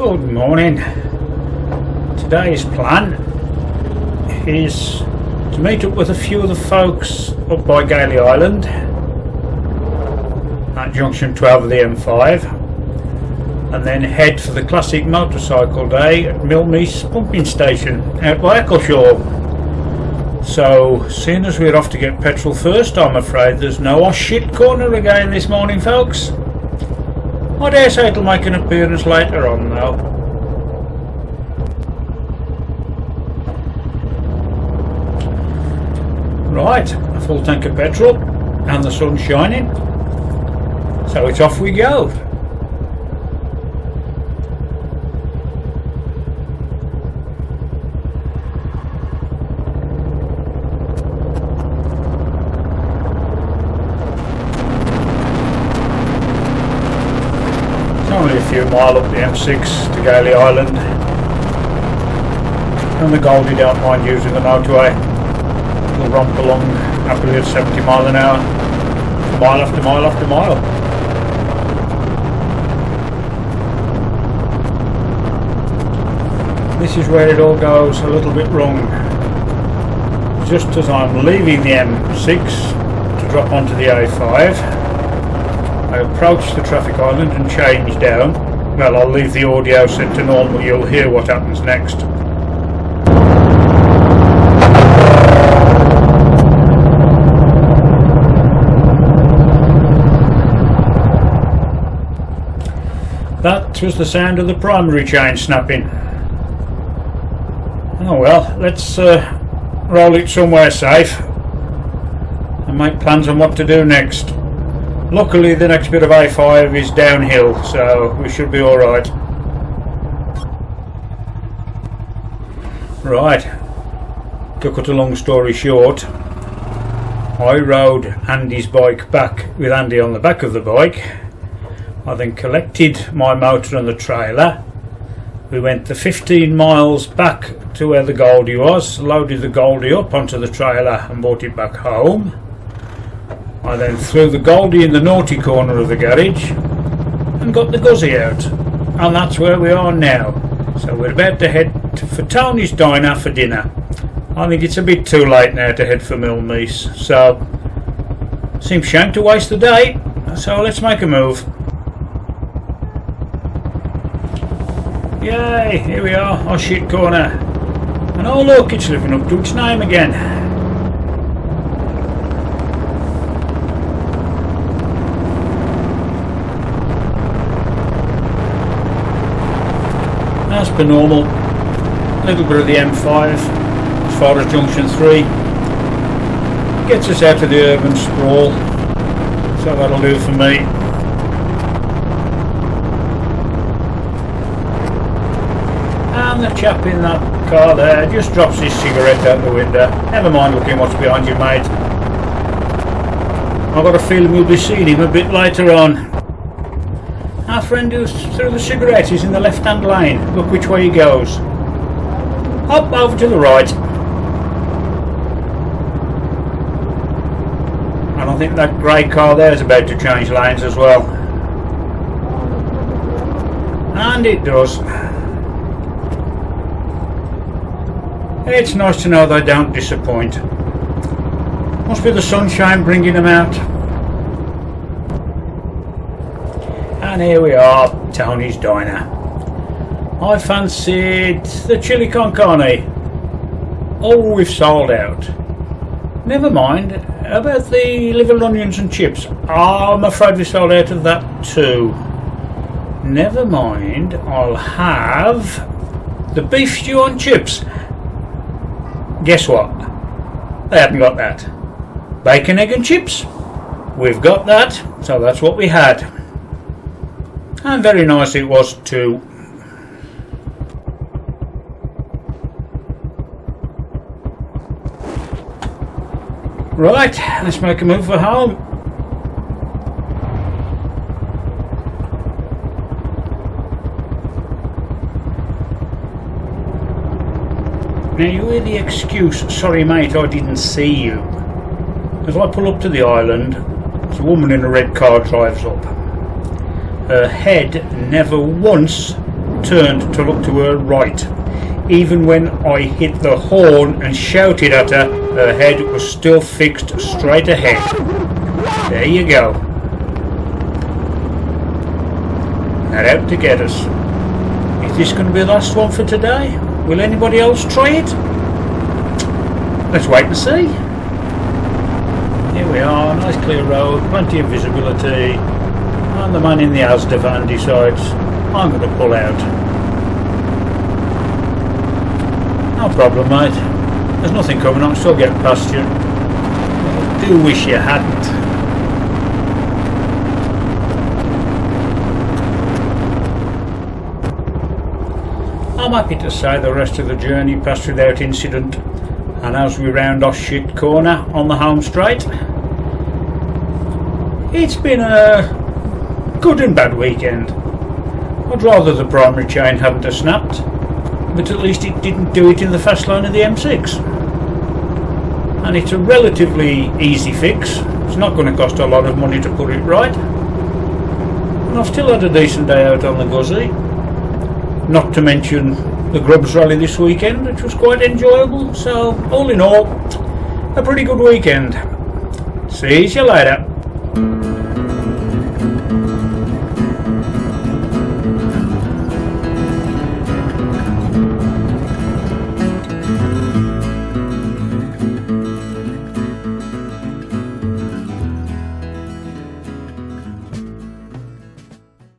Good morning. Today's plan is to meet up with a few of the folks up by Gailey Island at junction 12 of the M5, and then head for the classic motorcycle day at Milmeath pumping station out by Eccleshaw. So, seeing as we're off to get petrol first, I'm afraid there's no "oh shit" corner again this morning, folks. I dare say it'll make an appearance later on though. Right, a full tank of petrol and the sun's shining, so it's off we go. Only a few miles up the M6 to Gailey Island, and the Goldie don't mind using the motorway. We'll romp along happily at 70 miles an hour, mile after mile after mile. This is where it all goes a little bit wrong. Just as I'm leaving the M6 to drop onto the A5, I approach the traffic island and change down. Well, I'll leave the audio set to normal, you'll hear what happens next. That was the sound of the primary chain snapping. Oh well, let's roll it somewhere safe and make plans on what to do next. Luckily the next bit of A5 is downhill, so we should be alright. Right, to cut a long story short, I rode Andy's bike back with Andy on the back of the bike. I then collected my motor and the trailer. We went the 15 miles back to where the Goldie was, loaded the Goldie up onto the trailer and brought it back home. I then threw the Goldie in the naughty corner of the garage and got the Guzzi out, and that's where we are now. So we're about to head for Tony's Diner for dinner. I think it's a bit too late now to head for Milmeath, so seems shame to waste the day, so let's make a move. Yay, here we are, our shit corner, and oh look, it's living up to its name again. As per normal, a little bit of the M5 as far as junction 3 gets us out of the urban sprawl, so that'll do for me. And the chap in that car there just drops his cigarette out the window. Never mind looking what's behind you, mate. I've got a feeling we'll be seeing him a bit later on. Our friend who threw the cigarette is in the left hand lane. Look which way he goes. Hop over to the right. And I think that grey car there is about to change lanes as well. And it does. It's nice to know they don't disappoint. Must be the sunshine bringing them out. And here we are, Tony's Diner. I fancied the chili con carne. Oh, we've sold out. Never mind, about the liver, onions and chips. Oh, I'm afraid we sold out of that too. Never mind, I'll have the beef stew on chips. Guess what? They haven't got that. Bacon, egg and chips. We've got that, so that's what we had. And very nice it was too. Right, let's make a move for home. Now you hear the excuse, "Sorry mate, I didn't see you." As I pull up to the island, a woman in a red car drives up. Her head never once not turned to look to her right. Even when I hit the horn and shouted at her, her head was still fixed straight ahead. There you go. Not out to get us. Is this going to be the last one for today? Will anybody else try it? Let's wait and see. Here we are, nice clear road, plenty of visibility. And the man in the Asda van decides, I'm going to pull out. No problem, mate. There's nothing coming, I'll still get past you. I do wish you hadn't. I'm happy to say the rest of the journey passed without incident, and as we round off Shit Corner on the home straight, it's been a good and bad weekend. I'd rather the primary chain hadn't have snapped, but at least it didn't do it in the fast lane of the M6. And it's a relatively easy fix. It's not going to cost a lot of money to put it right. And I've still had a decent day out on the Guzzi. Not to mention the Grubs rally this weekend, which was quite enjoyable. So all in all, a pretty good weekend. See you later.